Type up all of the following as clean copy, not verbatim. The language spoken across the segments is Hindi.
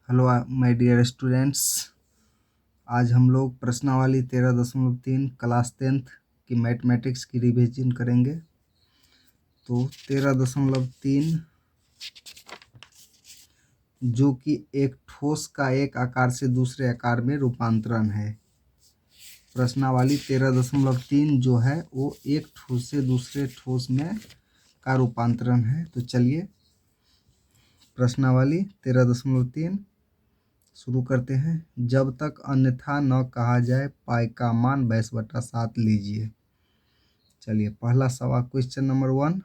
Hello my dear students. आज हम लोग प्रश्नावली 13.3 क्लास 10th की मैथमेटिक्स की रिवीजन करेंगे। तो 13.3 जो कि एक ठोस का एक आकार से दूसरे आकार में रूपांतरण है। प्रश्नावली 13.3 जो है वो एक ठोस से दूसरे ठोस में का रूपांतरण है। तो चलिए प्रश्नावली 13.3 शुरू करते हैं। जब तक अन्यथा न कहा जाए पाई का मान 22/7 लीजिए। चलिए पहला सवाल, क्वेश्चन नंबर 1।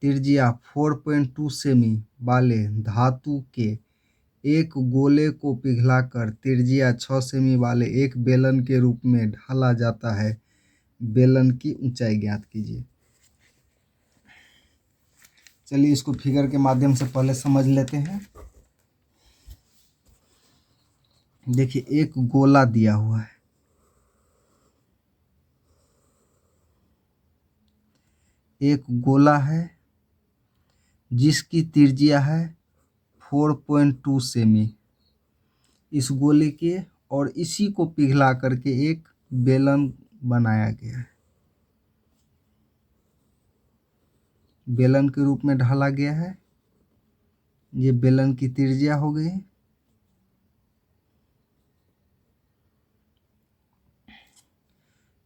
त्रिज्या 4.2 सेमी वाले धातु के एक गोले को पिघलाकर त्रिज्या 6 सेमी वाले एक बेलन के रूप में ढाला जाता है। बेलन की ऊंचाई ज्ञात कीजिए। चलिए इसको फिगर के माध्यम से पहले समझ लेते हैं। देखिए एक गोला दिया हुआ है, एक गोला है जिसकी त्रिज्या है 4.2 सेमी इस गोले के, और इसी को पिघला करके एक बेलन बनाया गया है। बेलन के रूप में ढाला गया है। ये बेलन की त्रिज्या हो गई,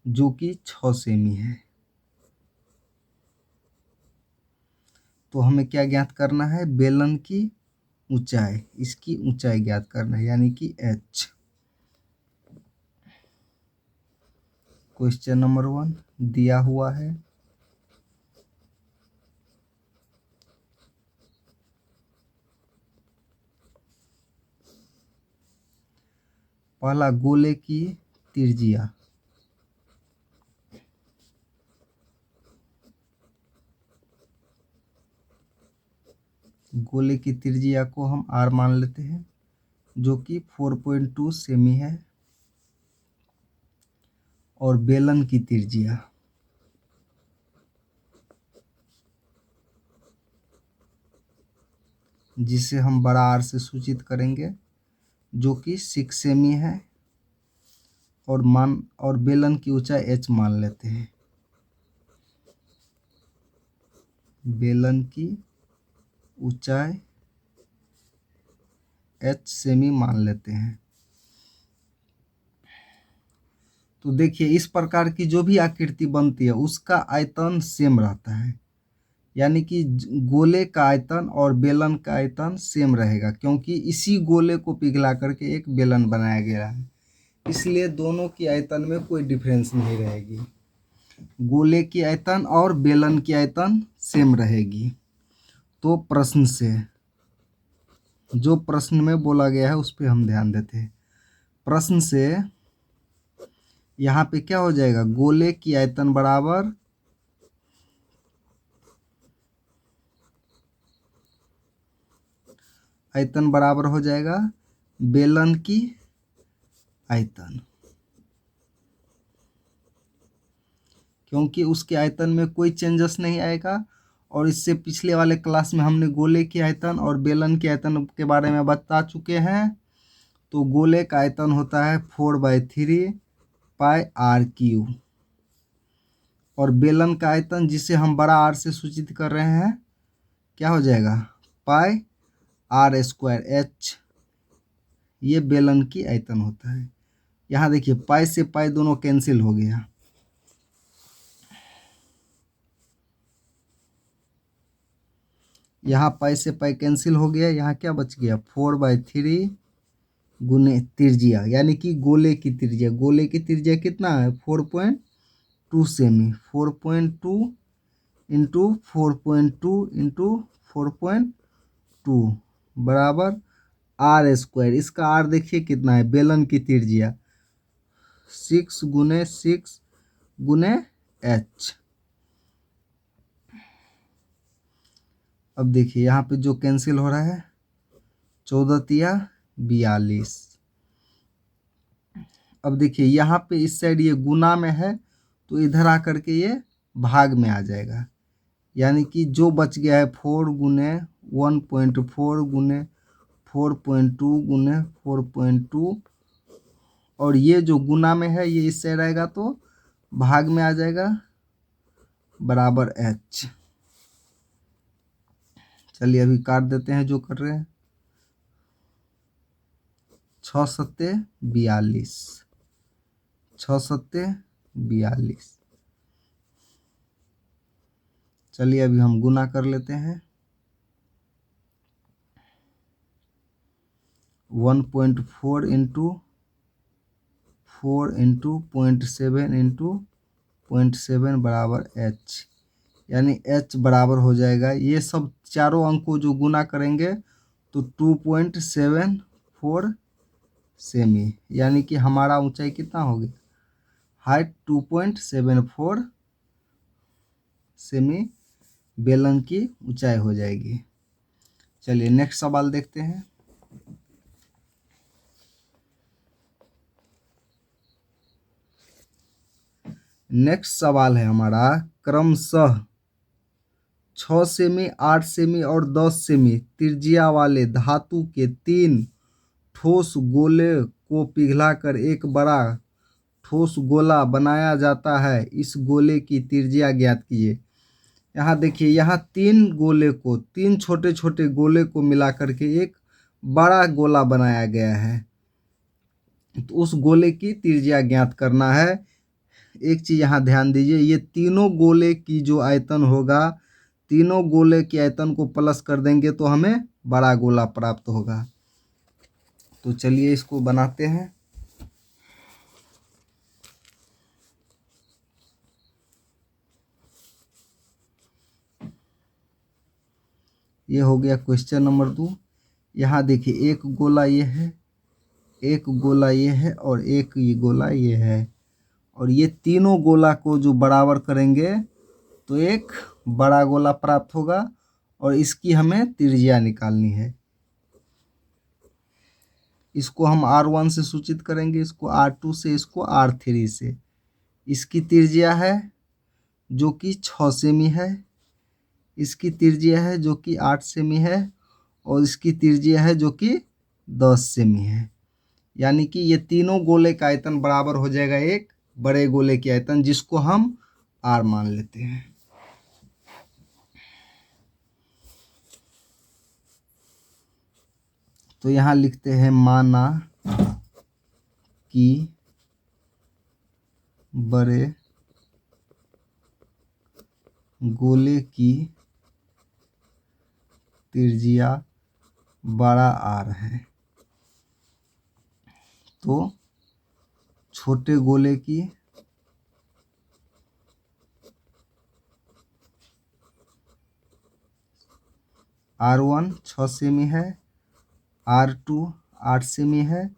जो कि 6 सेमी है। तो हमें क्या ज्ञात करना है? बेलन की ऊंचाई, इसकी ऊंचाई ज्ञात करना है, यानी कि h। क्वेश्चन नंबर 1 दिया हुआ है। पहला, गोले की त्रिज्या। गोले की त्रिज्या को हम r मान लेते हैं, जो कि 4.2 सेमी है। और बेलन की त्रिज्या, जिसे हम बड़ा R से सूचित करेंगे, जो कि 6 सेमी है। और बेलन की ऊंचाई h मान लेते हैं। बेलन की ऊंचाई h सेमी मान लेते हैं। तो देखिए इस प्रकार की जो भी आकृति बनती है उसका आयतन सेम रहता है, यानी कि गोले का आयतन और बेलन का आयतन सेम रहेगा, क्योंकि इसी गोले को पिघला करके एक बेलन बनाया गया है। इसलिए दोनों की आयतन में कोई डिफरेंस नहीं रहेगी। गोले की आयतन और बेलन की आयतन सेम रहेगी। तो प्रश्न से, जो प्रश्न में बोला गया है उस पर हम ध्यान देते हैं। प्रश्न से यहाँ पे क्या हो जाएगा? गोले की आयतन बराबर हो जाएगा बेलन की आयतन, क्योंकि उसके आयतन में कोई चेंजेस नहीं आएगा। और इससे पिछले वाले क्लास में हमने गोले की आयतन और बेलन की आयतन के बारे में बता चुके हैं। तो गोले का आयतन होता है 4/3 पाई r3, और बेलन का आयतन, जिसे हम बड़ा R से सूचित कर रहे हैं, क्या हो जाएगा? पाई r² h। ये बेलन की आयतन होता है। यहाँ देखिए पाई से पाई दोनों कैंसिल हो गया। यहाँ पाई से पाई कैंसिल हो गया। यहाँ क्या बच गया? 4/3 गुने त्रिज्या, यानी कि गोले की त्रिज्या। गोले की त्रिज्या कितना है? 4.2 सेमी। 4.2 इंटू 4.2 इंटू 4.2 बराबर r²। इसका r देखिए कितना है? बेलन की त्रिज्या 6 गुने 6 गुने h। अब देखिए यहाँ पे जो कैंसिल हो रहा है, 14 × 42। अब देखिए यहाँ पे इस साइड ये गुना में है, तो इधर आकर के ये भाग में आ जाएगा, यानी कि जो बच गया है 4 गुने 1.4 गुने 4.2 गुने 4.2, और ये जो गुना में है ये इससे रहेगा तो भाग में आ जाएगा बराबर h। चलिए अभी काट देते हैं जो कर रहे हैं। 6 सत्ते 42, 6 सत्ते 42। चलिए अभी हम गुना कर लेते हैं। 1.4 इंटू 4 इंटू 0.7 इंटू 0.7 बराबर h, यानी h बराबर हो जाएगा, ये सब चारों अंक को जो गुना करेंगे तो 2.74 सेमी, यानी कि हमारा ऊंचाई कितना हो गया, हाइट 2.74 सेमी बेलन की ऊंचाई हो जाएगी। चलिए नेक्स्ट सवाल देखते हैं। नेक्स्ट सवाल है हमारा, क्रमशः 6 सेमी, 8 सेमी और 10 सेमी त्रिज्या वाले धातु के 3 ठोस गोले को पिघलाकर एक बड़ा ठोस गोला बनाया जाता है। इस गोले की त्रिज्या ज्ञात कीजिए। यहाँ देखिए, यहाँ 3 गोले को, 3 छोटे छोटे गोले को मिलाकर के एक बड़ा गोला बनाया गया है, तो उस गोले की त्रिज्या ज्ञात करना है। एक चीज यहाँ ध्यान दीजिए, ये तीनों गोले की जो आयतन होगा, तीनों गोले के आयतन को प्लस कर देंगे तो हमें बड़ा गोला प्राप्त होगा। तो चलिए इसको बनाते हैं। ये हो गया क्वेश्चन नंबर 2। यहाँ देखिए, एक गोला ये है, एक गोला ये है और एक ये गोला ये है, और ये तीनों गोला को जो बराबर करेंगे तो एक बड़ा गोला प्राप्त होगा, और इसकी हमें त्रिज्या निकालनी है। इसको हम R1 से सूचित करेंगे, इसको R2 से, इसको R3 से। इसकी त्रिज्या है जो कि 6 सेमी है, इसकी त्रिज्या है जो कि 8 सेमी है, और इसकी त्रिज्या है जो कि 10 सेमी है। यानी कि ये तीनों गोले का आयतन बराबर हो जाएगा एक बड़े गोले के आयतन, जिसको हम R मान लेते हैं। तो यहाँ लिखते हैं, माना कि बड़े गोले की त्रिज्या बड़ा R है, तो छोटे गोले की R1 6 सेमी है, R2 8 सेमी है,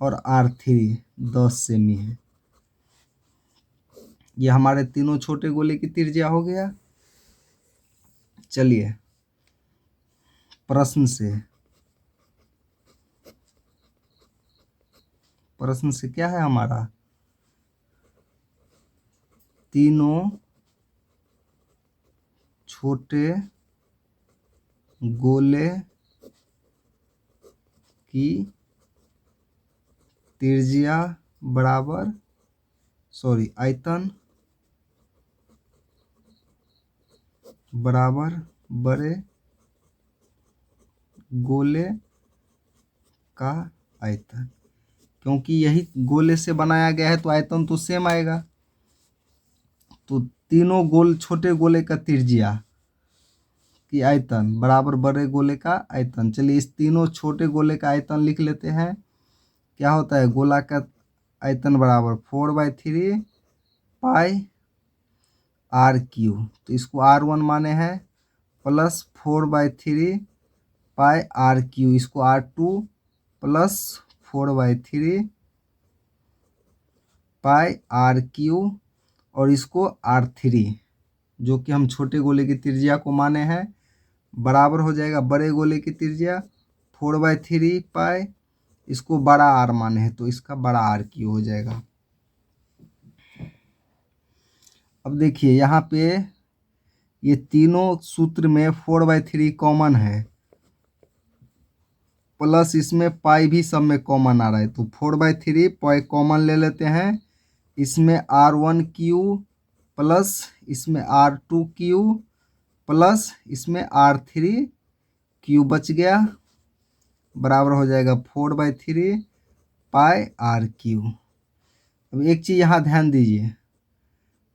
और R3 10 सेमी है। ये हमारे तीनों छोटे गोले की त्रिज्या हो गया। चलिए प्रश्न से क्या है हमारा, तीनों छोटे गोले की त्रिज्या बराबर, आयतन बराबर बड़े गोले का आयतन। क्योंकि यही गोले से बनाया गया है तो आयतन तो सेम आएगा। तो तीनों छोटे गोले का त्रिज्या की आयतन बराबर बड़े गोले का आयतन। चलिए इस तीनों छोटे गोले का आयतन लिख लेते हैं। क्या होता है, गोला का आयतन बराबर 4/3 पाई R³ तो इसको R1 माने हैं, प्लस 4/3 पाई R³ इसको R2 प्लस 4/3 पाई R³ और इसको R3 जो कि हम छोटे गोले की त्रिज्या को माने हैं, बराबर हो जाएगा बड़े गोले की त्रिज्या 4/3 पाई, इसको बड़ा R माने हैं तो इसका बड़ा R³ हो जाएगा। अब देखिए यहाँ पे ये तीनों सूत्र में 4/3 कॉमन है, प्लस इसमें पाई भी सब में कॉमन आ रहा है, तो 4/3 पाई कॉमन ले लेते हैं। इसमें R1 क्यू प्लस इसमें R2 क्यू प्लस इसमें R3 क्यू बच गया, बराबर हो जाएगा 4/3 पाई R क्यू। अब एक चीज़ यहाँ ध्यान दीजिए,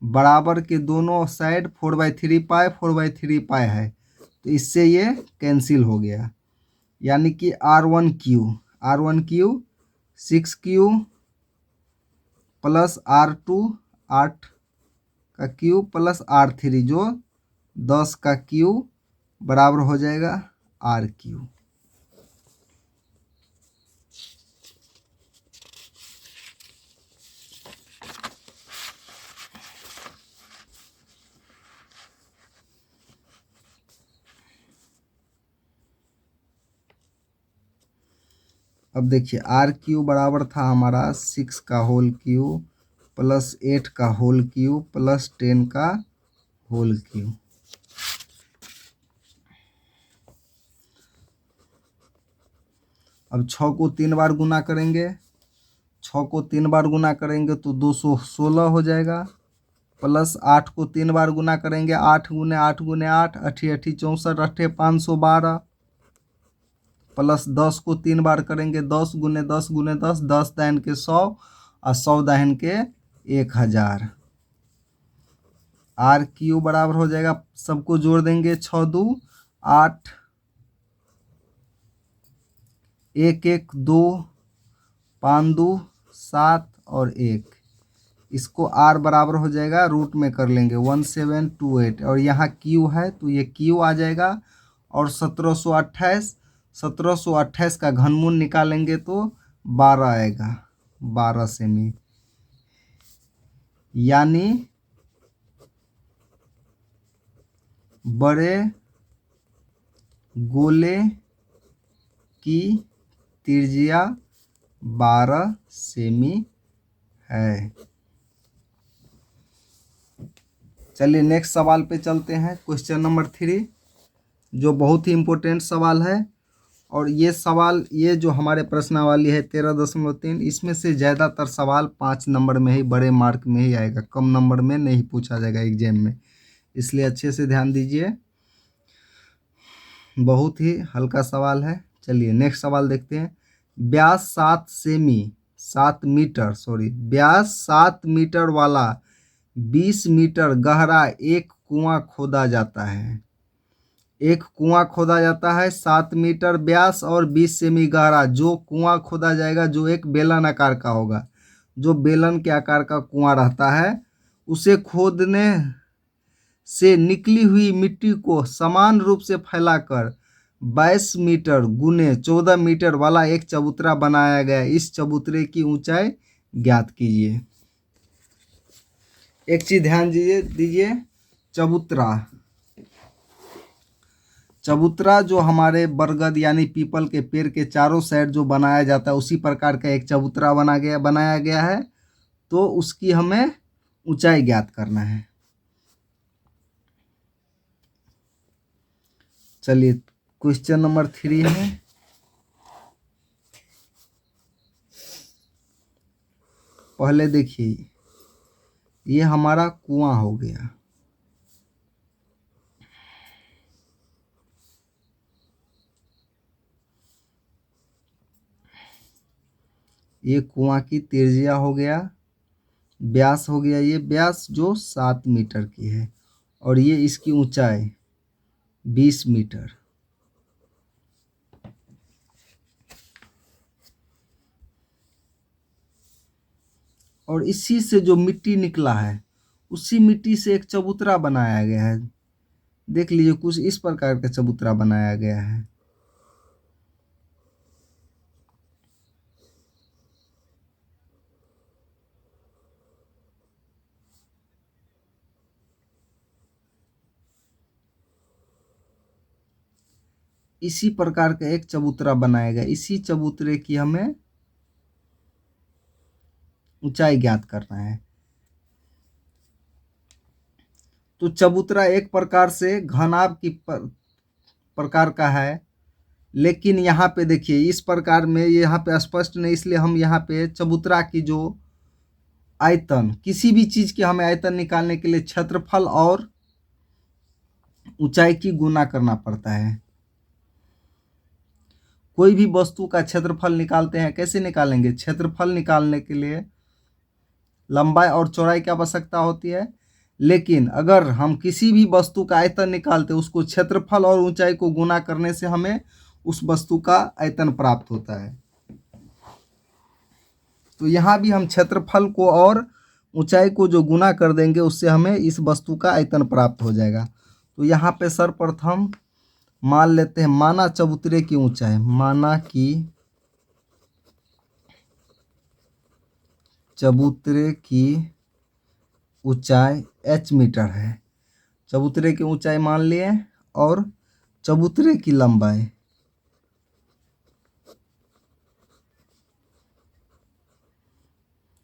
बराबर के दोनों साइड 4/3 पाई है, तो इससे ये कैंसिल हो गया। यानी कि R1 Q 6 Q plus R2 8 का क्यू प्लस R3 जो 10 का क्यू बराबर हो जाएगा R क्यू। अब देखिए R क्यू बराबर था हमारा 6 का होल क्यू प्लस 8 का होल क्यू प्लस 10 का होल क्यू। अब 6 को 3 बार गुना करेंगे, 6 को 3 बार गुना करेंगे तो 216 हो जाएगा, प्लस 8 को 3 बार गुना करेंगे, 8 गुने 8 गुने 8 8 8 64 8 512, प्लस 10 को 3 बार करेंगे, 10 गुने 10 गुने 10 10 दाहिन के 100 और 100 दाहिन के 1000। R क्यू बराबर हो जाएगा, सबको जोड़ देंगे, 6 2 8 1 1 2 5 2 7 और 1। इसको R बराबर हो जाएगा, रूट में कर लेंगे 1728 और यहाँ क्यू है तो ये क्यू आ जाएगा। और 1728 का घनमूल निकालेंगे तो 12 आएगा, 12 सेमी। यानी बड़े गोले की त्रिज्या 12 सेमी है। चलिए नेक्स्ट सवाल पे चलते हैं, क्वेश्चन नंबर 3, जो बहुत ही इम्पोर्टेंट सवाल है। और ये सवाल, ये जो हमारे प्रश्नावली है 13.3, इसमें से ज़्यादातर सवाल 5 नंबर में ही, बड़े मार्क में ही आएगा, कम नंबर में नहीं पूछा जाएगा एग्जाम में, इसलिए अच्छे से ध्यान दीजिए, बहुत ही हल्का सवाल है। चलिए नेक्स्ट सवाल देखते हैं। व्यास 7 मीटर वाला 20 मीटर गहरा एक कुआं खोदा जाता है। एक कुआं खोदा जाता है 7 मीटर व्यास और 20 सेमी गहरा। जो कुआं खोदा जाएगा जो एक बेलन आकार का होगा, जो बेलन के आकार का कुआं रहता है, उसे खोदने से निकली हुई मिट्टी को समान रूप से फैलाकर 22 मीटर गुने 14 मीटर वाला एक चबूतरा बनाया गया। इस चबूतरे की ऊंचाई ज्ञात कीजिए। एक चीज ध्यान दीजिए, चबूतरा जो हमारे बरगद यानी पीपल के पेड़ के चारों साइड जो बनाया जाता है, उसी प्रकार का एक चबूतरा बनाया गया है। तो उसकी हमें ऊंचाई ज्ञात करना है। चलिए क्वेश्चन नंबर 3 है। पहले देखिए, ये हमारा कुआं हो गया, ये कुआं की त्रिज्या हो गया, व्यास हो गया, ये व्यास जो 7 मीटर की है, और ये इसकी ऊंचाई 20 मीटर। और इसी से जो मिट्टी निकला है, उसी मिट्टी से एक चबूतरा बनाया गया है। देख लीजिए, कुछ इस प्रकार का चबूतरा बनाया गया है। इसी प्रकार का एक चबूतरा बनाया गया, इसी चबूतरे की हमें ऊंचाई ज्ञात करना है। तो चबूतरा एक प्रकार से घनाभ की प्रकार का है, लेकिन यहाँ पे देखिए इस प्रकार में यहाँ पे स्पष्ट नहीं, इसलिए हम यहाँ पे चबूतरा की जो आयतन, किसी भी चीज के हमें आयतन निकालने के लिए क्षेत्रफल और ऊंचाई की गुना करना पड़ता है। कोई भी वस्तु का क्षेत्रफल निकालते हैं, कैसे निकालेंगे? क्षेत्रफल निकालने के लिए लंबाई और चौड़ाई की आवश्यकता होती है, लेकिन अगर हम किसी भी वस्तु का आयतन निकालते हैं उसको क्षेत्रफल और ऊंचाई को गुना करने से हमें उस वस्तु का आयतन प्राप्त होता है। तो यहाँ भी हम क्षेत्रफल को और ऊंचाई को जो गुना कर देंगे उससे हमें इस वस्तु का आयतन प्राप्त हो जाएगा। तो यहाँ पे सर्वप्रथम मान लेते हैं, माना चबूतरे की ऊंचाई, माना कि चबूतरे की ऊंचाई h मीटर है। चबूतरे की ऊंचाई मान लिए और चबूतरे की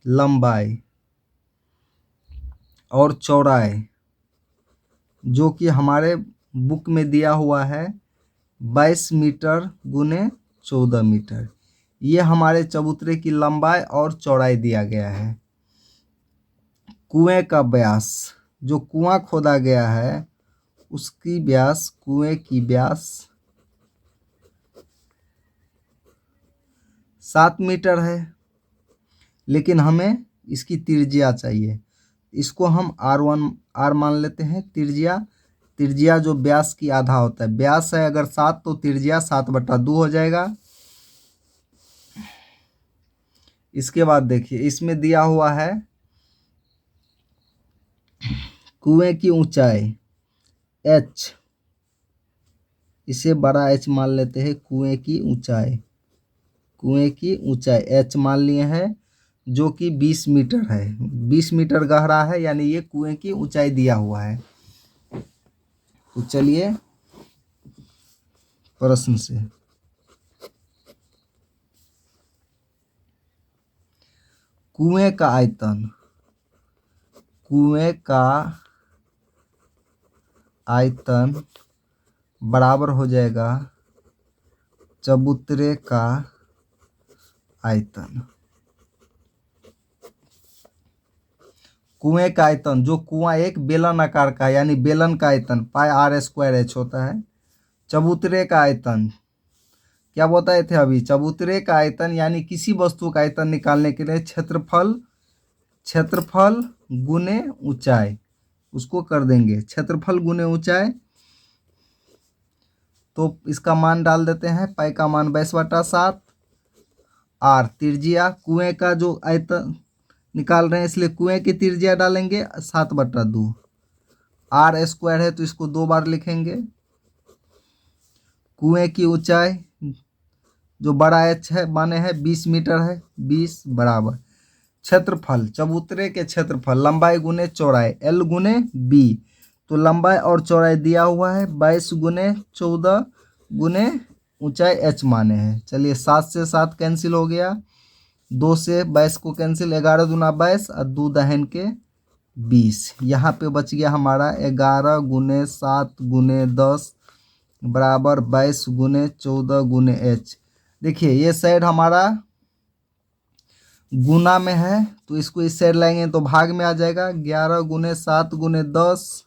लंबाई और चौड़ाई जो कि हमारे बुक में दिया हुआ है 22 मीटर गुने 14 मीटर, ये हमारे चबूतरे की लंबाई और चौड़ाई दिया गया है। कुएं का व्यास, जो कुआं खोदा गया है उसकी व्यास, कुएं की व्यास 7 मीटर है, लेकिन हमें इसकी त्रिज्या चाहिए। इसको हम R मान लेते हैं। त्रिज्या जो व्यास की आधा होता है, व्यास है अगर 7 तो त्रिज्या 7/2 हो जाएगा। इसके बाद देखिए इसमें दिया हुआ है कुएं की ऊंचाई h, इसे बड़ा H मान लेते हैं। कुएं की ऊंचाई h मान लिए हैं जो कि 20 मीटर है, 20 मीटर गहरा है, यानी ये कुएं की ऊंचाई दिया हुआ है। तो चलिए प्रश्न से, कुएं का आयतन बराबर हो जाएगा चबूतरे का आयतन। कुएं का आयतन, जो कुआं एक बेलन आकार का है, यानी बेलन का आयतन πr² होता है। चबूतरे का आयतन क्या बताए थे अभी? चबूतरे का आयतन यानी किसी वस्तु का आयतन निकालने के लिए क्षेत्रफल गुने ऊंचाई, उसको कर देंगे क्षेत्रफल गुने ऊंचाई। तो इसका मान डाल देते हैं, पाई का मान 22/7। r त्रिज्या, कुएं का जो आयतन निकाल रहे हैं इसलिए कुएं की त्रिज्या डालेंगे 7/2। r² है तो इसको 2 बार लिखेंगे। कुएं की ऊंचाई जो बड़ा h है माने है 20 मीटर है, 20 बराबर क्षेत्रफल, चबूतरे के क्षेत्रफल लंबाई गुने चौड़ाई l गुने b। तो लंबाई और चौड़ाई दिया हुआ है 22 गुने 14 गुने ऊंचाई h माने हैं। चलिए 7 से 7 कैंसिल हो गया, 2 से 22 को कैंसिल, 11 दूना 22 और 2 दहन के 20। यहाँ पे बच गया हमारा 11 गुने 7 गुने 10 बराबर 22 गुने 14 गुने h। देखिए ये साइड हमारा गुना में है तो इसको इस साइड लाएंगे तो भाग में आ जाएगा। 11 गुने 7 गुने 10,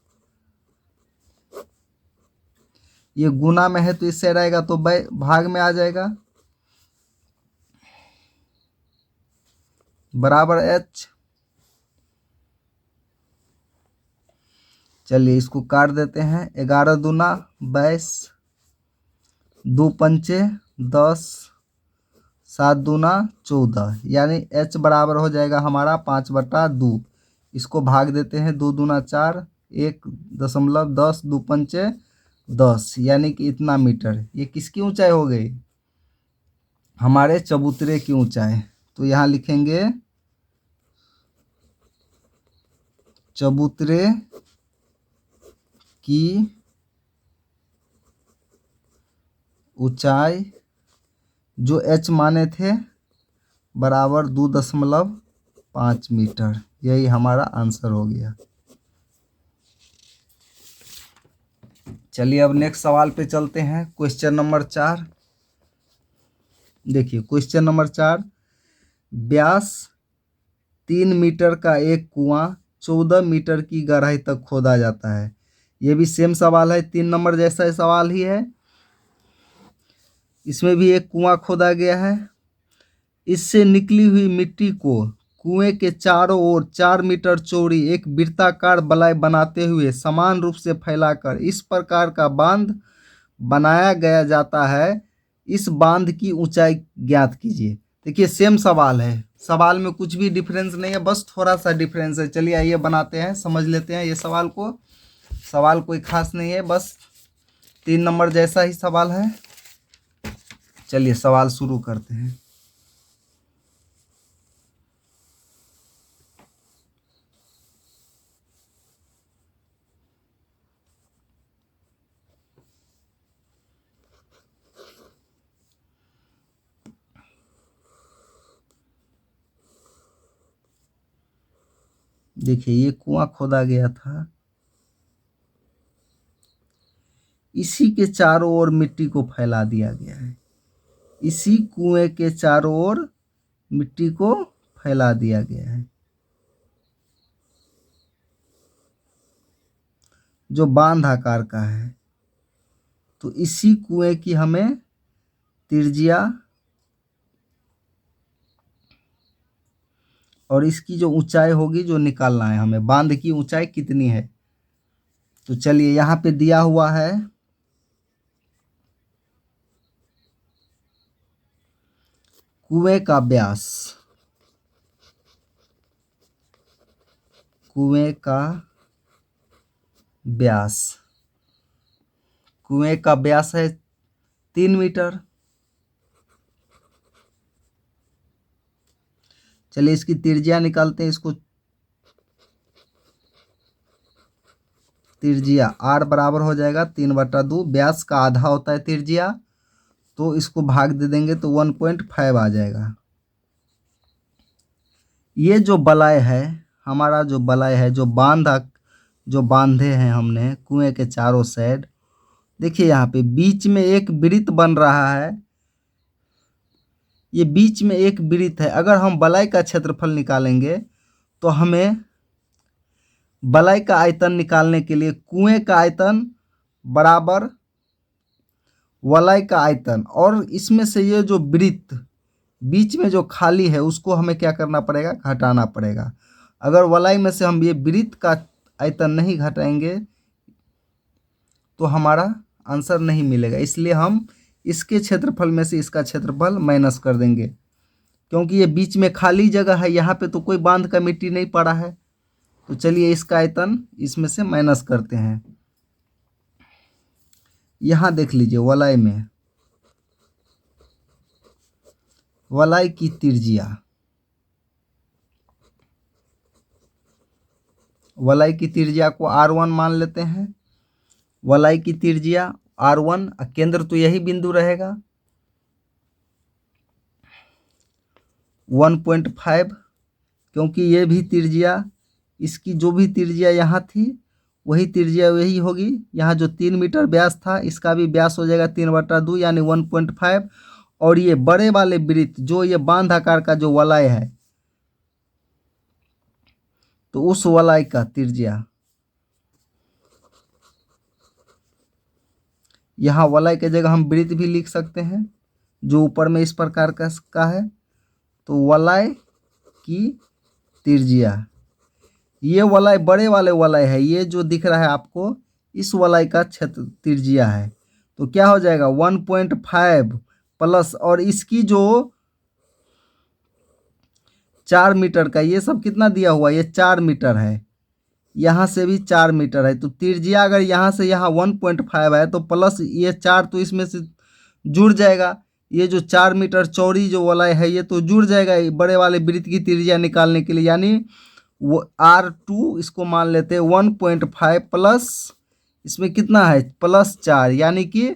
ये गुना में है तो इस साइड आएगा तो भाग में आ जाएगा, बराबर h। चलिए इसको काट देते हैं। 11 दूना 22, 2 पंचे 10, 7 दूना 14, यानी h बराबर हो जाएगा हमारा 5/2। इसको भाग देते हैं, 2 दूना 4, 1.10, 2 पंचे 10, यानी कि इतना मीटर। ये किसकी ऊंचाई हो गई? हमारे चबूतरे की ऊंचाई। तो यहाँ लिखेंगे चबूतरे की ऊंचाई जो h माने थे बराबर 2.5 मीटर। यही हमारा आंसर हो गया। चलिए अब नेक्स्ट सवाल पे चलते हैं। क्वेश्चन नंबर 4, देखिए क्वेश्चन नंबर 4, व्यास 3 मीटर का एक कुआं 14 मीटर की गहराई तक खोदा जाता है। ये भी सेम सवाल है, 3 नंबर जैसा सवाल ही है। इसमें भी एक कुआं खोदा गया है। इससे निकली हुई मिट्टी को कुएं के चारों ओर 4 मीटर चौड़ी एक वृत्ताकार बलाई बनाते हुए समान रूप से फैलाकर इस प्रकार का बांध बनाया गया जाता है। इस बांध की ऊंचाई ज्ञात कीजिए। देखिए सेम सवाल है, सवाल में कुछ भी डिफरेंस नहीं है, बस थोड़ा सा डिफरेंस है। चलिए आइए बनाते हैं, समझ लेते हैं ये सवाल को। सवाल कोई खास नहीं है, बस 3 नंबर जैसा ही सवाल है। चलिए सवाल शुरू करते हैं। देखिए ये कुआं खोदा गया था, इसी के चारों ओर मिट्टी को फैला दिया गया है। इसी कुएं के चारों ओर मिट्टी को फैला दिया गया है। जो बांध आकार का है, तो इसी कुएं की हमें त्रिज्या और इसकी जो ऊंचाई होगी जो निकालना है हमें, बांध की ऊंचाई कितनी है। तो चलिए यहाँ पे दिया हुआ है कुएं का व्यास, कुएं का व्यास, कुएं का व्यास है 3 मीटर। चलिए इसकी त्रिज्या निकालते हैं। इसको त्रिज्या r बराबर हो जाएगा 3/2, व्यास का आधा होता है त्रिज्या, तो इसको भाग दे देंगे तो 1.5 आ जाएगा। ये जो बलय है, हमारा जो बलय है, जो बांधे हैं हमने कुएं के चारों साइड, देखिए यहाँ पे बीच में एक वृत्त बन रहा है। ये बीच में एक वृत्त है। अगर हम बलय का क्षेत्रफल निकालेंगे तो हमें बलय का आयतन निकालने के लिए कुएं का आयतन बराबर वलय का आयतन, और इसमें से ये जो वृत्त बीच में जो खाली है उसको हमें क्या करना पड़ेगा, घटाना पड़ेगा। अगर वलय में से हम ये वृत्त का आयतन नहीं घटाएंगे तो हमारा आंसर नहीं मिलेगा। इसलिए हम इसके क्षेत्रफल में से इसका क्षेत्रफल माइनस कर देंगे, क्योंकि ये बीच में खाली जगह है, यहाँ पे तो कोई बांध का मिट्टी नहीं पड़ा है। तो चलिए इसका आयतन इसमें से माइनस करते हैं। यहाँ देख लीजिए वलय में वलय की त्रिज्या, वलय की त्रिज्या को r1 मान लेते हैं। वलय की त्रिज्या r1, केंद्र तो यही बिंदु रहेगा 1.5, क्योंकि ये भी त्रिज्या, इसकी जो भी त्रिज्या यहाँ थी वही त्रिज्या वही होगी। यहाँ जो 3 मीटर व्यास था इसका भी व्यास हो जाएगा 3/2 यानी 1.5। और ये बड़े वाले वृत्त जो ये बांध आकार का जो वलय है, तो उस वलय का त्रिज्या, यहाँ वलय के जगह हम वृत्त भी लिख सकते हैं जो ऊपर में इस प्रकार का है। तो वलय की त्रिज्या, ये वलय बड़े वाले वलय है, ये जो दिख रहा है आपको इस वलय का क्षेत्र त्रिज्या है। तो क्या हो जाएगा 1.5 प्लस, और इसकी जो 4 मीटर का, ये सब कितना दिया हुआ, ये 4 मीटर है, यहाँ से भी 4 मीटर है। तो त्रिज्या अगर यहाँ से यहाँ 1.5 है तो प्लस ये 4 तो इसमें से जुड़ जाएगा। ये जो 4 मीटर चौड़ी जो वलय है ये तो जुड़ जाएगा बड़े वाले वृत्त की त्रिज्या निकालने के लिए, यानी वो r2 इसको मान लेते हैं 1.5 प्लस इसमें कितना है प्लस 4, यानी कि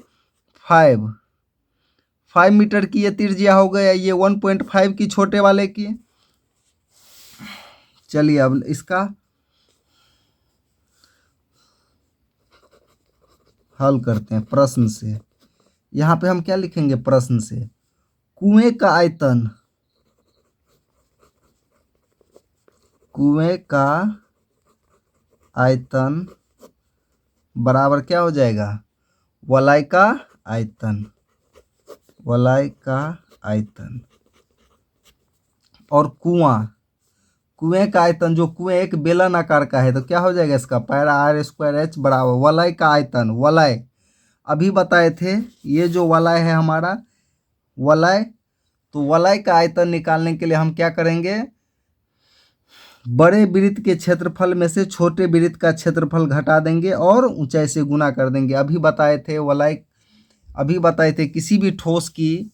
5 मीटर की ये त्रिज्या हो गया, ये 1.5 की छोटे वाले की। चलिए अब इसका हल करते हैं प्रश्न से। यहाँ पे हम क्या लिखेंगे प्रश्न से, कुएं का आयतन बराबर क्या हो जाएगा, वलय का आयतन, वलय का आयतन। और कुएं का आयतन, जो कुएं एक बेलन आकार का है तो क्या हो जाएगा इसका, पैरा आर स्क्वायर एच बराबर वलय का आयतन। वलय अभी बताए थे, ये जो वलय है हमारा वलय, तो वलय का आयतन निकालने के लिए हम क्या करेंगे, बड़े वृत्त के क्षेत्रफल में से छोटे वृत्त का क्षेत्रफल घटा देंगे और ऊंचाई से गुना कर देंगे। अभी बताए थे वलय, अभी बताए थे किसी भी ठोस की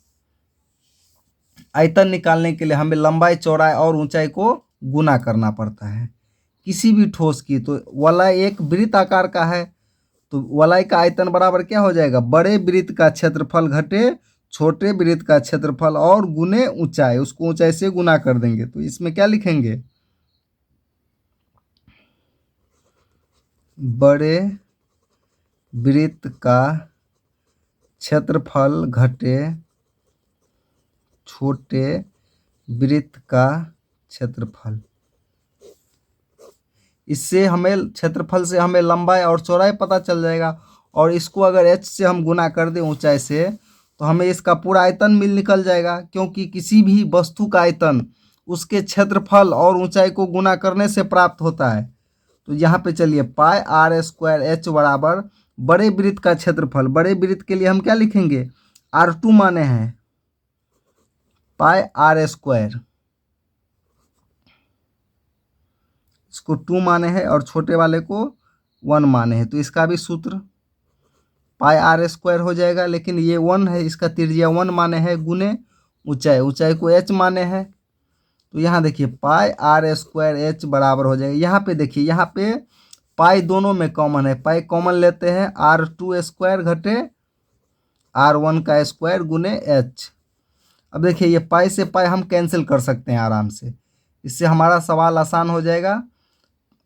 आयतन निकालने के लिए हमें लंबाई चौड़ाई और ऊंचाई को गुना करना पड़ता है, किसी भी ठोस की। तो वलय एक वृत्त आकार का है, तो वलय का आयतन बराबर क्या हो जाएगा, बड़े वृत्त का क्षेत्रफल घटे छोटे वृत्त का क्षेत्रफल और गुने ऊंचाई, उसको ऊंचाई से गुना कर देंगे। तो इसमें क्या लिखेंगे, बड़े वृत्त का क्षेत्रफल घटे छोटे वृत्त का क्षेत्रफल। इससे हमें क्षेत्रफल से हमें लंबाई और चौड़ाई पता चल जाएगा, और इसको अगर h से हम गुना कर दें ऊंचाई से, तो हमें इसका पूरा आयतन मिल निकल जाएगा, क्योंकि किसी भी वस्तु का आयतन उसके क्षेत्रफल और ऊंचाई को गुना करने से प्राप्त होता है। तो यहाँ पे चलिए पाई आर स्क्वायर एच बराबर बड़े वृत्त का क्षेत्रफल, बड़े वृत्त के लिए हम क्या लिखेंगे, R2 माने हैं पाई आर स्क्वायर, इसको 2 माने हैं और छोटे वाले को 1 माने हैं, तो इसका भी सूत्र पाई आर स्क्वायर हो जाएगा, लेकिन ये 1 है, इसका त्रिज्या 1 माने हैं, गुने ऊंचाई, ऊंचाई को h माने हैं। तो यहाँ देखिए पाई आर स्क्वायर एच बराबर हो जाएगा, यहाँ पे देखिए, यहाँ पे पाई दोनों में कॉमन है, पाई कॉमन लेते हैं, R2 स्क्वायर घटे R1 का स्क्वायर गुने h। अब देखिए ये पाई से पाई हम कैंसिल कर सकते हैं आराम से, इससे हमारा सवाल आसान हो जाएगा।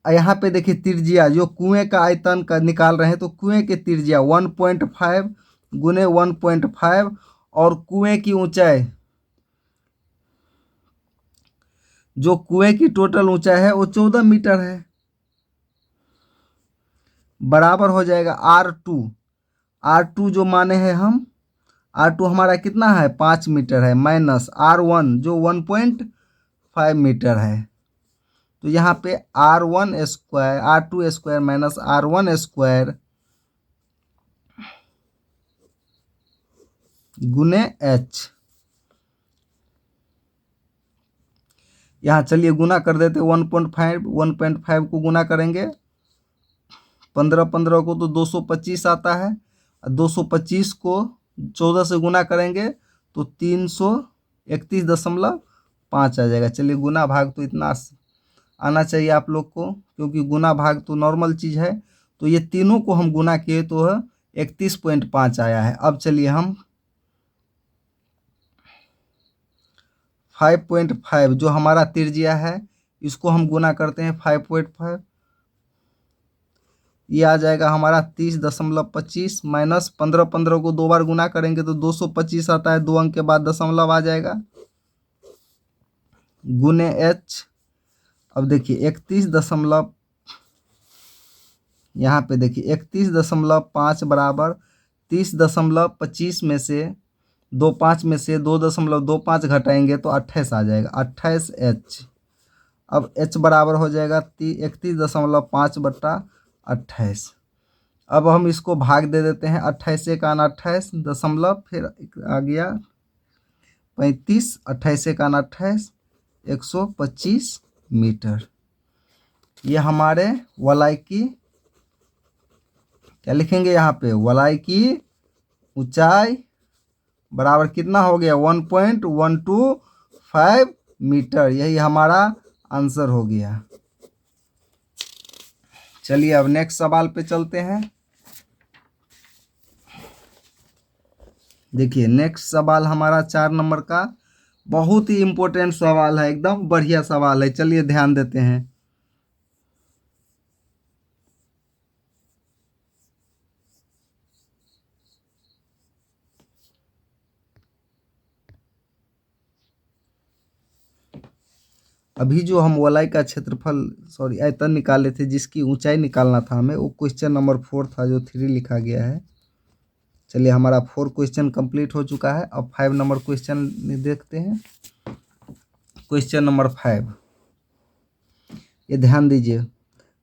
यहाँ पे देखिए त्रिज्या, जो कुएं का आयतन का निकाल रहे हैं, तो कुएं की त्रिज्या 1.5 गुने 1.5 और कुएं की ऊंचाई, जो कुएं की टोटल ऊंचाई है वो 14 मीटर है, बराबर हो जाएगा R2। R2 जो माने हैं हम, R2 हमारा कितना है 5 मीटर है, माइनस R1 जो 1.5 मीटर है। तो यहाँ पे R1 square, R2 square minus R1 square गुने h। यहाँ चलिए गुना कर देते, 1.5 को गुना करेंगे, 15 को तो 225 आता है, 225 को 14 से गुना करेंगे तो 331.5 आ जाएगा। चलिए गुना भाग तो इतना आना चाहिए आप लोग को, क्योंकि गुना भाग तो नॉर्मल चीज़ है। तो ये तीनों को हम गुना किए तो 31.5 आया है। अब चलिए हम 5.5 जो हमारा त्रिज्या है, इसको हम गुना करते हैं 5.5, ये आ जाएगा हमारा 30.25 माइनस 15 को 2 बार गुना करेंगे तो 225 आता है, 2 अंक के बाद दशमलव आ जाएगा, गुने h। अब देखिए 31 दशमलव, यहाँ पे देखिए 31.5 बराबर 30.25 में से 25 में से 2.25 घटाएंगे तो 28 आ जाएगा, 28 h। अब h बराबर हो जाएगा 31.5 बटा 28। अब हम इसको भाग दे देते हैं, 28 एक आना 28 दशमलव, फिर आ गया 35, 28 एक आना 28, 125 मीटर। ये हमारे वलय की, क्या लिखेंगे यहाँ पे, वलय की ऊंचाई बराबर कितना हो गया 1.125 मीटर, यही हमारा आंसर हो गया। चलिए अब नेक्स्ट सवाल पे चलते हैं। देखिए नेक्स्ट सवाल हमारा 4 नंबर का बहुत ही इम्पोर्टेंट सवाल है, एकदम बढ़िया सवाल है, चलिए ध्यान देते हैं। अभी जो हम वलय का क्षेत्रफल आयतन निकाले थे, जिसकी ऊंचाई निकालना था हमें, वो क्वेश्चन नंबर 4 था जो 3 लिखा गया है। चलिए, हमारा 4 क्वेश्चन कंप्लीट हो चुका है। अब 5 नंबर क्वेश्चन देखते हैं। क्वेश्चन नंबर 5, ये ध्यान दीजिए।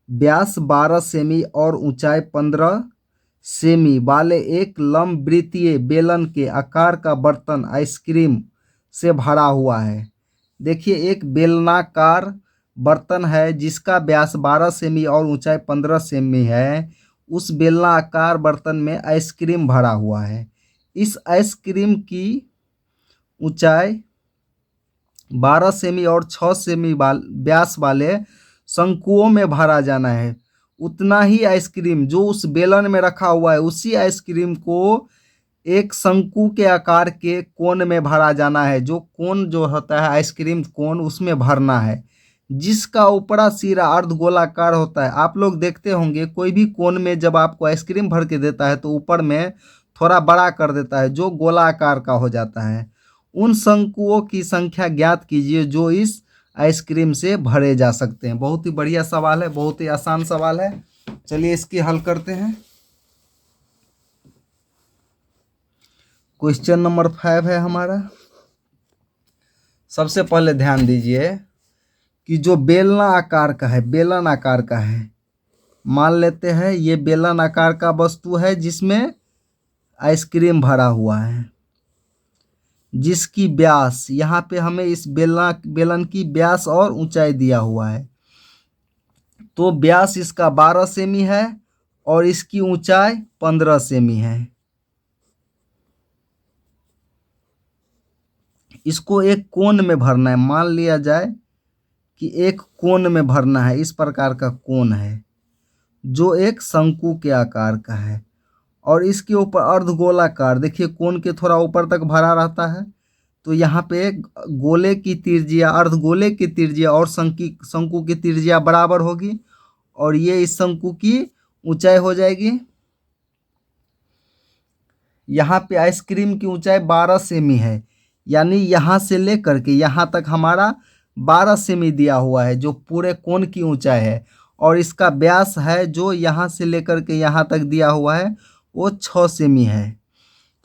व्यास 12 सेमी और ऊंचाई 15 सेमी वाले एक लंबवृत्तीय बेलन के आकार का बर्तन आइसक्रीम से भरा हुआ है। देखिए, एक बेलनाकार बर्तन है जिसका व्यास 12 सेमी और ऊंचाई 15 सेमी है। उस बेलनाकार बर्तन में आइसक्रीम भरा हुआ है। इस आइसक्रीम की ऊंचाई 12 सेमी और 6 सेमी व्यास वाले शंकुओं में भरा जाना है। उतना ही आइसक्रीम जो उस बेलन में रखा हुआ है, उसी आइसक्रीम को एक शंकु के आकार के कोन में भरा जाना है। जो कोन जो होता है आइसक्रीम कोन, उसमें भरना है, जिसका ऊपरा सिरा अर्धगोलाकार होता है। आप लोग देखते होंगे कोई भी कोन में जब आपको आइसक्रीम भर के देता है तो ऊपर में थोड़ा बड़ा कर देता है, जो गोलाकार का हो जाता है। उन शंकुओं की संख्या ज्ञात कीजिए जो इस आइसक्रीम से भरे जा सकते हैं। बहुत ही बढ़िया सवाल है, बहुत ही आसान सवाल है। चलिए इसकी हल करते हैं। क्वेश्चन नंबर 5 है हमारा। सबसे पहले ध्यान दीजिए कि जो बेलना आकार का है, बेलन आकार का है, मान लेते हैं ये बेलन आकार का वस्तु है जिसमें आइसक्रीम भरा हुआ है, जिसकी व्यास, यहाँ पे हमें इस बेलन की व्यास और ऊंचाई दिया हुआ है। तो व्यास इसका 12 सेमी है और इसकी ऊंचाई 15 सेमी है। इसको एक कोन में भरना है। मान लिया जाए कि एक कोन में भरना है। इस प्रकार का कोन है जो एक शंकु के आकार का है और इसके ऊपर अर्धगोलाकार, देखिए कोन के थोड़ा ऊपर तक भरा रहता है। तो यहाँ पे गोले की त्रिज्या, अर्धगोले की त्रिज्या और शंकु की त्रिज्या बराबर होगी और ये इस शंकु की ऊंचाई हो जाएगी। यहाँ पे आइसक्रीम की ऊंचाई 12 सेमी है, यानी यहाँ से लेकर के यहाँ तक हमारा 12 सेमी दिया हुआ है, जो पूरे कोन की ऊंचाई है। और इसका व्यास है जो यहाँ से लेकर के यहाँ तक दिया हुआ है, वो 6 सेमी है।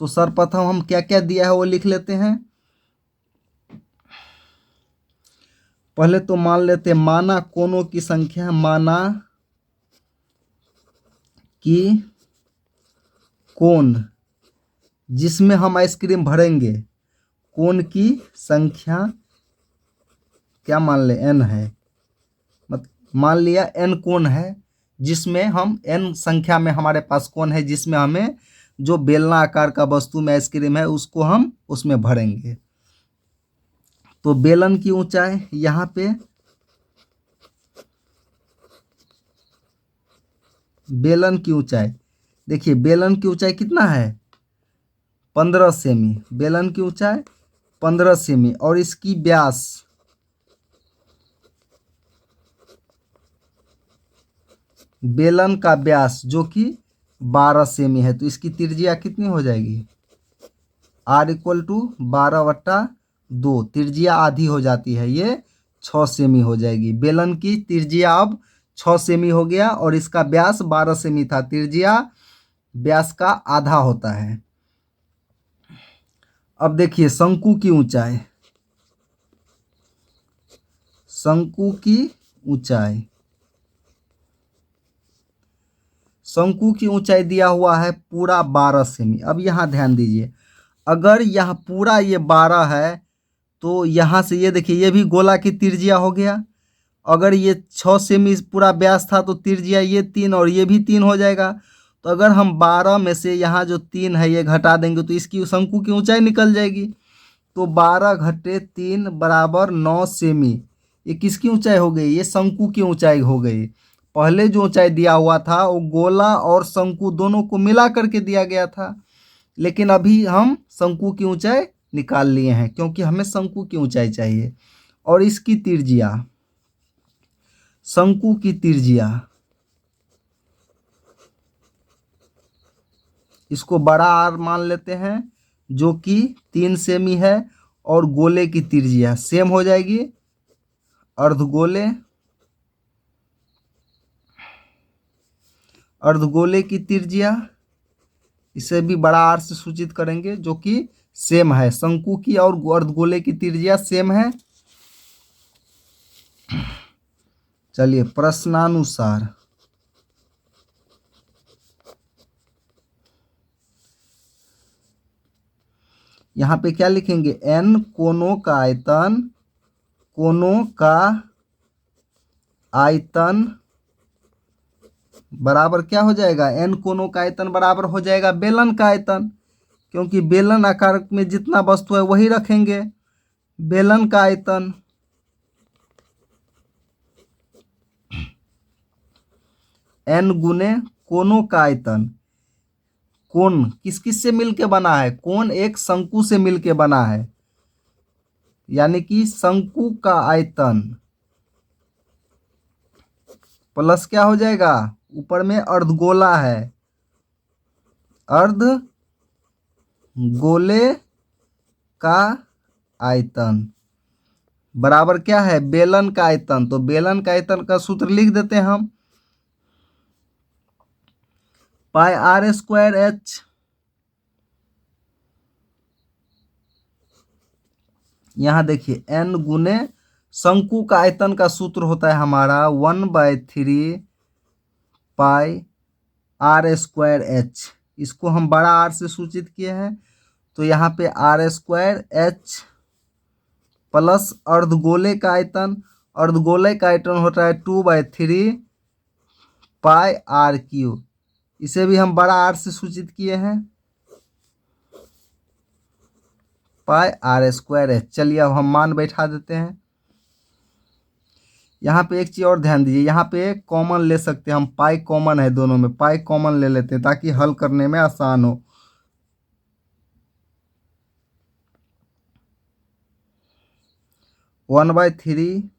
तो सर्वप्रथम हम क्या क्या दिया है वो लिख लेते हैं। पहले तो मान लेते हैं माना कोनों की संख्या, माना कि कोन जिसमें हम आइसक्रीम भरेंगे, कोन की संख्या क्या मान ले, n है। मान लिया n कोन है जिसमें हम n संख्या में हमारे पास कोन है जिसमें हमें जो बेलना आकार का वस्तु में आइसक्रीम है उसको हम उसमें भरेंगे। तो बेलन की ऊंचाई यहाँ पे, बेलन की ऊंचाई देखिए, बेलन की ऊंचाई कितना है, 15 सेमी। बेलन की ऊंचाई 15 सेमी और इसकी व्यास, बेलन का व्यास जो कि 12 सेमी है, तो इसकी त्रिज्या कितनी हो जाएगी, r = 12/2। त्रिज्या आधी हो जाती है, ये 6 सेमी हो जाएगी। बेलन की त्रिज्या अब 6 सेमी हो गया और इसका व्यास 12 सेमी था। त्रिज्या व्यास का आधा होता है। अब देखिए शंकु की ऊंचाई, शंकु की ऊंचाई, शंकु की ऊंचाई दिया हुआ है पूरा 12 सेमी। अब यहाँ ध्यान दीजिए, अगर यह पूरा ये 12 है तो यहाँ से ये देखिए ये भी गोला की त्रिज्या हो गया। अगर ये 6 सेमी पूरा व्यास था तो त्रिज्या ये 3 और ये भी 3 हो जाएगा। तो अगर हम 12 में से यहाँ जो 3 है ये घटा देंगे तो इसकी शंकु की ऊंचाई निकल जाएगी। तो 12 घटे 3 बराबर 9 सेमी। ये किसकी ऊंचाई हो गई, ये शंकु की ऊंचाई हो गई। पहले जो ऊंचाई दिया हुआ था वो गोला और शंकु दोनों को मिला करके दिया गया था, लेकिन अभी हम शंकु की ऊंचाई निकाल लिए हैं क्योंकि हमें शंकु की ऊंचाई चाहिए। और इसकी त्रिज्या, शंकु की त्रिज्या, इसको बड़ा आर मान लेते हैं जो कि 3 सेमी है और गोले की त्रिज्या सेम हो जाएगी, अर्धगोले अर्धगोले की त्रिज्या, इसे भी बड़ा आर से सूचित करेंगे, जो कि सेम है। शंकु की और अर्धगोले की त्रिज्या सेम है। चलिए प्रश्नानुसार यहाँ पे क्या लिखेंगे, एन कोनों का आयतन, कोनों का आयतन बराबर क्या हो जाएगा, एन कोनों का आयतन बराबर हो जाएगा बेलन का आयतन, क्योंकि बेलन आकार में जितना वस्तु है वही रखेंगे। बेलन का आयतन एन गुने कोनों का आयतन। कोण किस किस से मिलके बना है, कोण एक शंकु से मिलके बना है, यानी कि शंकु का आयतन प्लस क्या हो जाएगा, ऊपर में अर्धगोला है, अर्धगोले का आयतन बराबर क्या है, बेलन का आयतन। तो बेलन का आयतन का सूत्र लिख देते हैं हम, पाई आर स्क्वायर एच। यहां देखिए एन गुने शंकु का आयतन का सूत्र होता है हमारा 1/3 पाई आर स्क्वायर एच। इसको हम बड़ा आर से सूचित किए हैं, तो यहाँ पे आर स्क्वायर एच प्लस अर्धगोले का आयतन, अर्धगोले का आयतन होता है 2/3 पाई आर क्यू। इसे भी हम बड़ा आर से सूचित किए हैं, पाई आर स्क्वायर एच। चलिए अब हम मान बैठा देते हैं। यहाँ पे एक चीज़ और ध्यान दीजिए, यहाँ पे कॉमन ले सकते हैं हम, पाई कॉमन है दोनों में, पाई कॉमन ले लेते हैं ताकि हल करने में आसान हो। One by three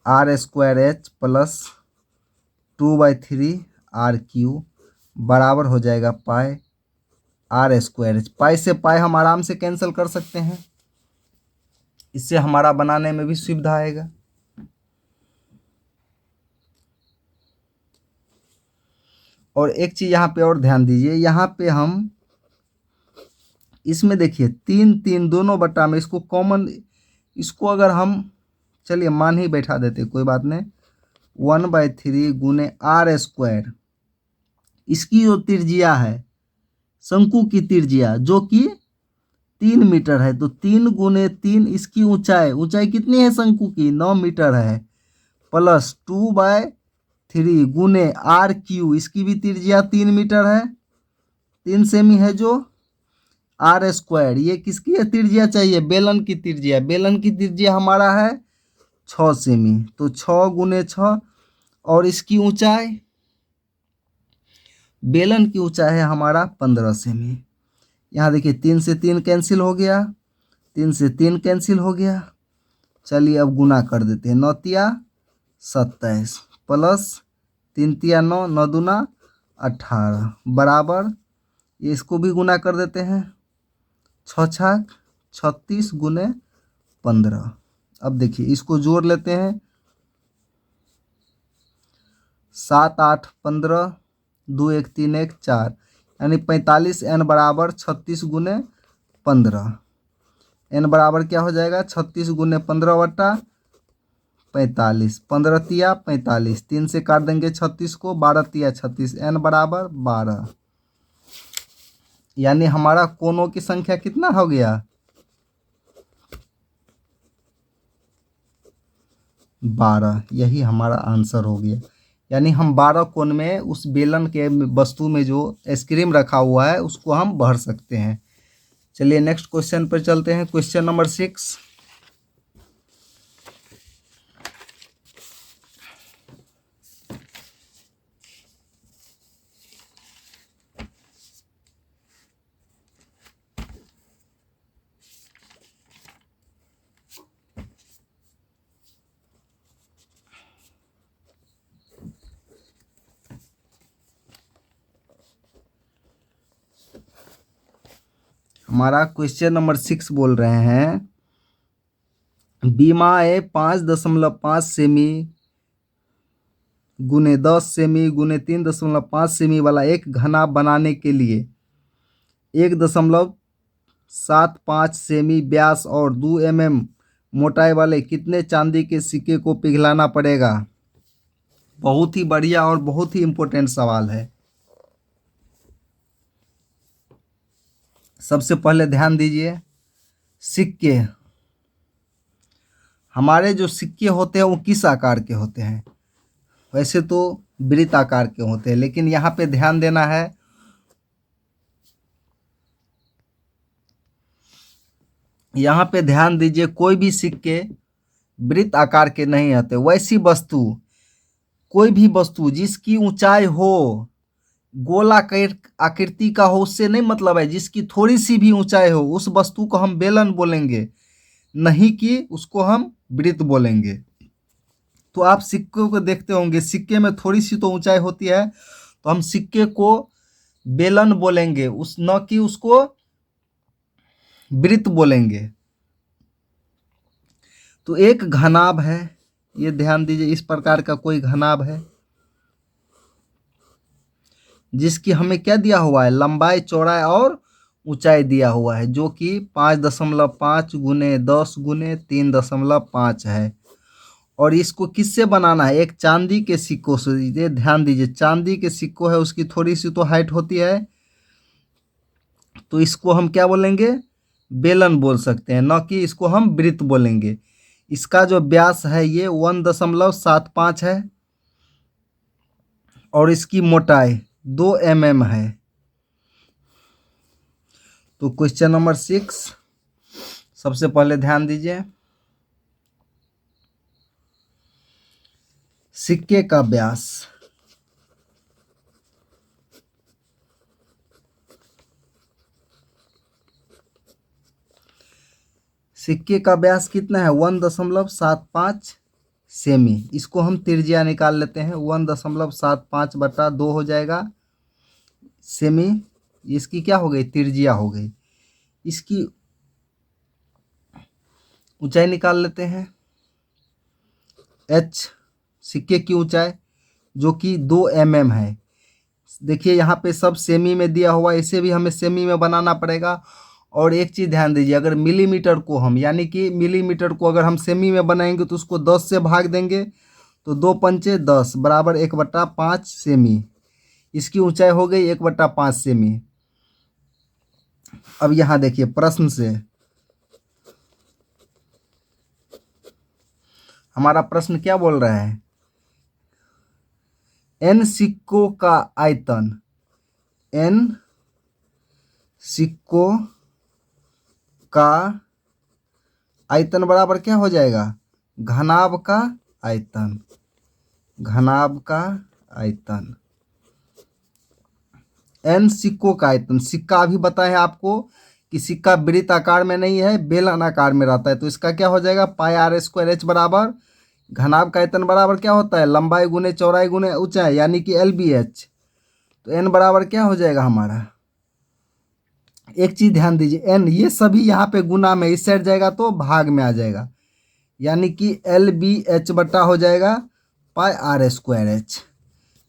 R square H plus 2/3 R Q बराबर हो जाएगा pi R square H. Pi से पाई हम आराम से कैंसिल कर सकते हैं, इससे हमारा बनाने में भी सुविधा आएगा। और एक चीज़ यहाँ पे और ध्यान दीजिए, यहाँ पे हम इसमें देखिए 3 दोनों बट्टा में, इसको कॉमन, इसको अगर हम चलिए मान ही बैठा देते, कोई बात नहीं। 1/3 गुने आर स्क्वायर, इसकी जो त्रिज्या है शंकु की त्रिज्या जो कि 3 मीटर है, तो 3 × 3 इसकी ऊंचाई, ऊंचाई कितनी है शंकु की, 9 मीटर है, प्लस 2/3 गुने आर क्यू, इसकी भी त्रिज्या 3 मीटर है, 3 सेमी है, जो आर स्क्वायर, ये किसकी है त्रिज्या चाहिए, बेलन की त्रिज्या। बेलन की त्रिज्या हमारा है 6 सेमी, तो 6 × 6, और इसकी ऊंचाई, बेलन की ऊंचाई है हमारा 15 सेमी। यहाँ देखिए 3 से 3 कैंसिल हो गया, 3 से 3 कैंसिल हो गया। चलिए अब गुना कर देते हैं, 9×3 = 27 प्लस 3×3 = 9, 9×2 = 18 बराबर, ये इसको भी गुना कर देते हैं, 6×6 = 36 × 15। अब देखिए इसको जोड़ लेते हैं, 7, 8, 15, 2, 1, 3, 1, 4, यानी 45। n बराबर 36 × 15। n बराबर क्या हो जाएगा, 36 × 15/45, 15×3 = 45, 3 से काट देंगे 36 को, 12×3 = 36, n बराबर 12। यानी हमारा कोनों की संख्या कितना हो गया, 12। यही हमारा आंसर हो गया, यानी हम 12 कोण में उस बेलन के वस्तु में जो आइसक्रीम रखा हुआ है उसको हम भर सकते हैं। चलिए नेक्स्ट क्वेश्चन पर चलते हैं, क्वेश्चन नंबर 6। हमारा क्वेश्चन नंबर 6 बोल रहे हैं, बीमा ए 5.5 सेमी गुने 10 सेमी गुने 3.5 सेमी वाला एक घनाभ बनाने के लिए 1.75 सेमी व्यास और 2 mm मोटाई वाले कितने चांदी के सिक्के को पिघलाना पड़ेगा? बहुत ही बढ़िया और बहुत ही इम्पोर्टेंट सवाल है। सबसे पहले ध्यान दीजिए, सिक्के, हमारे जो सिक्के होते हैं वो किस आकार के होते हैं? वैसे तो वृत्त आकार के होते हैं, लेकिन यहाँ पे ध्यान देना है, यहाँ पे ध्यान दीजिए, कोई भी सिक्के वृत्त आकार के नहीं होते। वैसी वस्तु, कोई भी वस्तु जिसकी ऊंचाई हो, गोलाकार आकृति का हो, उससे नहीं मतलब है। जिसकी थोड़ी सी भी ऊंचाई हो उस वस्तु को हम बेलन बोलेंगे, नहीं कि उसको हम वृत्त बोलेंगे। तो आप सिक्कों को देखते होंगे, सिक्के में थोड़ी सी तो ऊंचाई होती है, तो हम सिक्के को बेलन बोलेंगे, उस न कि उसको वृत्त बोलेंगे। तो एक घनाभ है, ये ध्यान दीजिए, इस प्रकार का कोई घनाभ है जिसकी हमें क्या दिया हुआ है? लंबाई, चौड़ाई और ऊंचाई दिया हुआ है, जो कि 5.5 गुने 10 गुने 3.5 है। और इसको किससे बनाना है? एक चांदी के सिक्कों से। ये ध्यान दीजिए, चांदी के सिक्कों है, उसकी थोड़ी सी तो हाइट होती है, तो इसको हम क्या बोलेंगे? बेलन बोल सकते हैं, न कि इसको हम वृत्त बोलेंगे। इसका जो व्यास है ये 1.75 है और इसकी मोटाई 2 mm है। तो क्वेश्चन नंबर 6, सबसे पहले ध्यान दीजिए, सिक्के का व्यास, सिक्के का व्यास कितना है? 1.75 सेमी। इसको हम त्रिज्या निकाल लेते हैं, 1.75/2 हो जाएगा सेमी। इसकी क्या हो गई? त्रिज्या हो गई। इसकी ऊंचाई निकाल लेते हैं, h, सिक्के की ऊंचाई, जो कि 2 mm है। देखिए यहाँ पे सब सेमी में दिया हुआ है, इसे भी हमें सेमी में बनाना पड़ेगा। और एक चीज़ ध्यान दीजिए, अगर मिलीमीटर को हम, यानी कि मिलीमीटर को अगर हम सेमी में बनाएंगे तो उसको 10 से भाग देंगे, तो 2 पंचे 10 बराबर 1/5 सेमी। इसकी ऊंचाई हो गई 1/5 सेमी। अब यहाँ देखिए, प्रश्न से हमारा प्रश्न क्या बोल रहा है? n सिक्कों का आयतन, n सिक्कों का आयतन बराबर क्या हो जाएगा? घनाभ का आयतन, घनाभ का आयतन। n सिक्कों का आयतन, सिक्का अभी बताए हैं आपको कि सिक्का वृत्त आकार में नहीं है, बेलन आकार में रहता है। तो इसका क्या हो जाएगा? πr² h बराबर घनाभ का आयतन बराबर क्या होता है? लंबाई गुने चौड़ाई गुने ऊंचाई, यानी कि LBH। तो n बराबर क्या हो जाएगा हमारा? एक चीज ध्यान दीजिए, n ये सभी यहाँ पे गुना में, इस साइड जाएगा तो भाग में आ जाएगा, यानी कि LBH बटा हो जाएगा πr² h।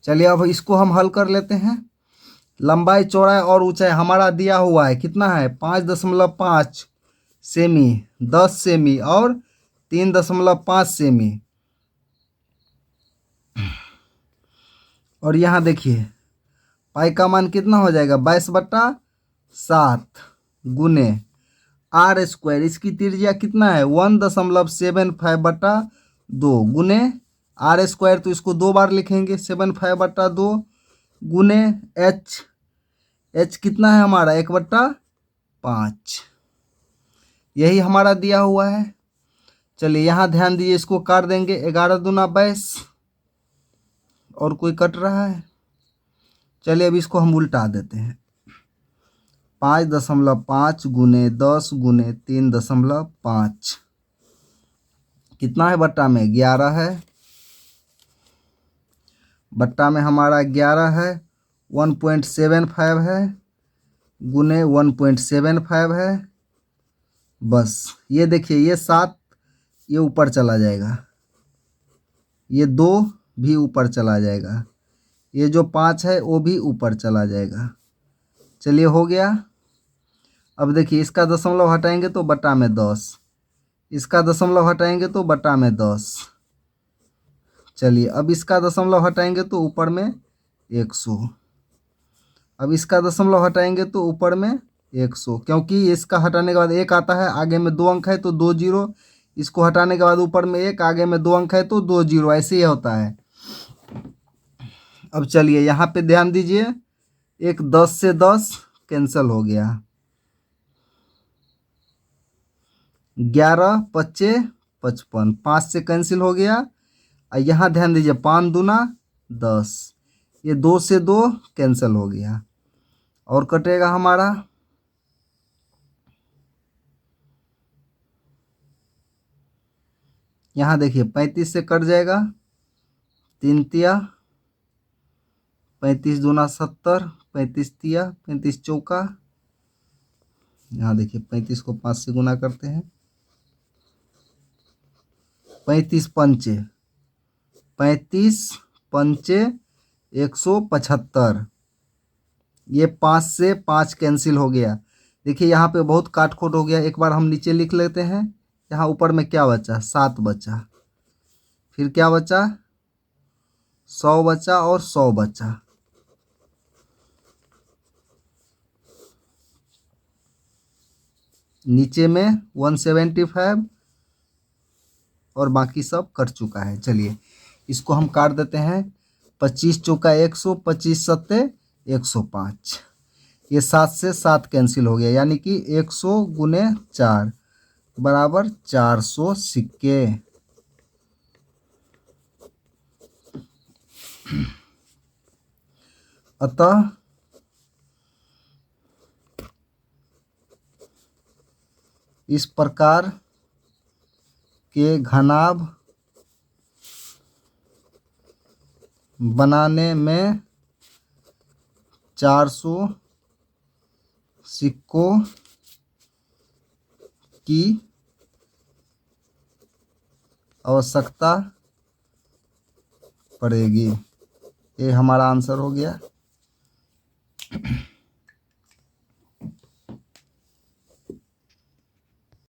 चलिए अब इसको हम हल कर लेते हैं। लंबाई, चौड़ाई और ऊंचाई हमारा दिया हुआ है, कितना है? 5.5 सेमी, 10 सेमी और 3.5 सेमी। और यहाँ देखिए, पाई का मान कितना हो जाएगा? 22/7 गुने r², इसकी त्रिज्या कितना है? 1.75/2 गुने r², तो इसको 2 बार लिखेंगे, 75/2 गुने h कितना है हमारा? 1/5। यही हमारा दिया हुआ है। चलिए यहाँ ध्यान दीजिए, इसको काट देंगे, 11 दूना 22, और कोई कट रहा है? चलिए अब इसको हम उल्टा देते हैं, 5.5 गुने 10 गुने 3.5 कितना है बट्टा में? 11 है। बट्टा में हमारा 11 है, 1.75 है गुने 1.75 है। बस ये देखिए, ये 7 ये ऊपर चला जाएगा, ये 2 भी ऊपर चला जाएगा, ये जो 5 है वो भी ऊपर चला जाएगा। चलिए हो गया। अब देखिए इसका दशमलव हटाएंगे तो बटा में 10, इसका दशमलव हटाएंगे तो बटा में 10। चलिए अब इसका दशमलव हटाएंगे तो ऊपर में 100, अब इसका दशमलव हटाएंगे तो ऊपर में 100, क्योंकि इसका हटाने के बाद 1 आता है, आगे में 2 अंक है तो 2 जीरो, इसको हटाने के बाद ऊपर में 1, आगे में 2 अंक है तो 2 जीरो, ऐसे ही होता है। अब चलिए यहाँ पे ध्यान दीजिए, एक 10 से 10 कैंसिल हो गया, 11 पच्चे 55, 5 से कैंसिल हो गया। और यहाँ ध्यान दीजिए 5 दूना 10, ये 2 से 2 कैंसिल हो गया, और कटेगा हमारा यहाँ देखिए 35 से कट जाएगा, 3 तिया 35 दूना 70, 35 तिया 35 चौका, यहाँ देखिए 35 को 5 से गुना करते हैं, 35 पंचे 175, ये 5 से 5 कैंसिल हो गया। देखिए यहाँ पे बहुत काट खोट हो गया, एक बार हम नीचे लिख लेते हैं। यहाँ ऊपर में क्या बचा, 7 बचा, फिर क्या बचा 100 बचा और 100 बचा, नीचे में 175 और बाकी सब कट चुका है। चलिए इसको हम काट देते हैं, 25 चौका 100, 25 सत्ते 105, ये 7 से 7 कैंसिल हो गया, यानी कि 100 गुने 4 बराबर 400 सिक्के। अतः इस प्रकार के घनाभ बनाने में 400 सिक्कों की आवश्यकता पड़ेगी। ये हमारा आंसर हो गया।